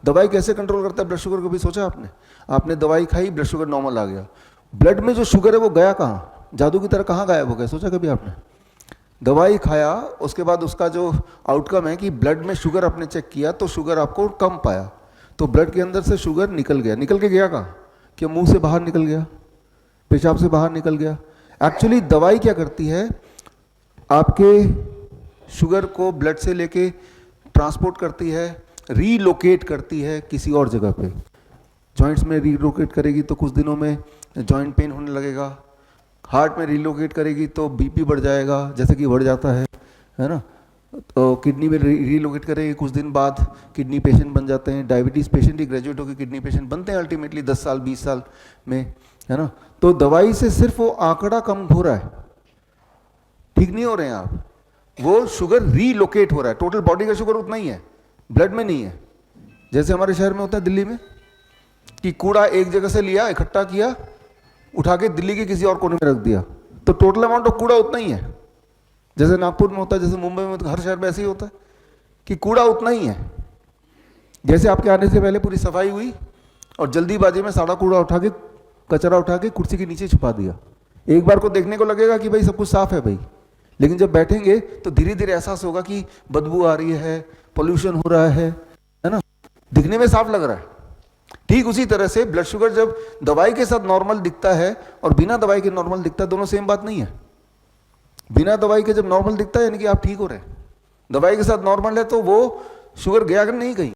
दवाई कैसे कंट्रोल करता है ब्लड शुगर, कभी सोचा आपने? आपने दवाई खाई, ब्लड शुगर नॉर्मल आ गया, ब्लड में जो शुगर है वो गया कहाँ? जादू की तरह कहाँ गायब हो गया? सोचा कभी आपने? दवाई खाया, उसके बाद उसका जो आउटकम है कि ब्लड में शुगर आपने चेक किया तो शुगर आपको कम पाया, तो ब्लड के अंदर से शुगर निकल गया। निकल के गया कहाँ? क्या मुंह से बाहर निकल गया, पेशाब से बाहर निकल गया? एक्चुअली दवाई क्या करती है, आपके शुगर को ब्लड से लेके ट्रांसपोर्ट करती है, रीलोकेट करती है किसी और जगह पे। जॉइंट्स में रीलोकेट करेगी तो कुछ दिनों में जॉइंट पेन होने लगेगा, हार्ट में रीलोकेट करेगी तो बीपी बढ़ जाएगा, जैसे कि बढ़ जाता है ना। तो किडनी में रीलोकेट करेगी, कुछ दिन बाद किडनी पेशेंट बन जाते हैं। डायबिटीज़ पेशेंट ही ग्रेजुएट होकर किडनी पेशेंट बनते हैं अल्टीमेटली 10 साल 20 साल में, है ना। तो दवाई से सिर्फ वो आंकड़ा कम हो रहा है, ठीक नहीं हो रहे हैं आप, वो शुगर रीलोकेट हो रहा है। टोटल बॉडी का शुगर उतना ही है, ब्लड में नहीं है। जैसे हमारे शहर में होता है दिल्ली में कि कूड़ा एक जगह से लिया, इकट्ठा किया, उठा के दिल्ली के किसी और कोने में रख दिया, तो टोटल अमाउंट ऑफ कूड़ा उतना ही है। जैसे नागपुर में होता है, जैसे मुंबई में, तो हर शहर में ऐसे ही होता है कि कूड़ा उतना ही है। जैसे आपके आने से पहले पूरी सफाई हुई और जल्दीबाजी में सारा कूड़ा उठा के, कचरा उठा के कुर्सी के नीचे छुपा दिया। एक बार को देखने को लगेगा कि भाई सब कुछ साफ है भाई, लेकिन जब बैठेंगे तो धीरे धीरे एहसास होगा कि बदबू आ रही है, पोल्यूशन हो रहा है ना। दिखने में साफ लग रहा है। ठीक उसी तरह से ब्लड शुगर जब दवाई के साथ नॉर्मल दिखता है और बिना दवाई के नॉर्मल दिखता है, दोनों सेम बात नहीं है। बिना दवाई के जब नॉर्मल दिखता है यानी कि आप ठीक हो रहे हैं, दवाई के साथ नॉर्मल है तो वो शुगर गया कि नहीं कहीं।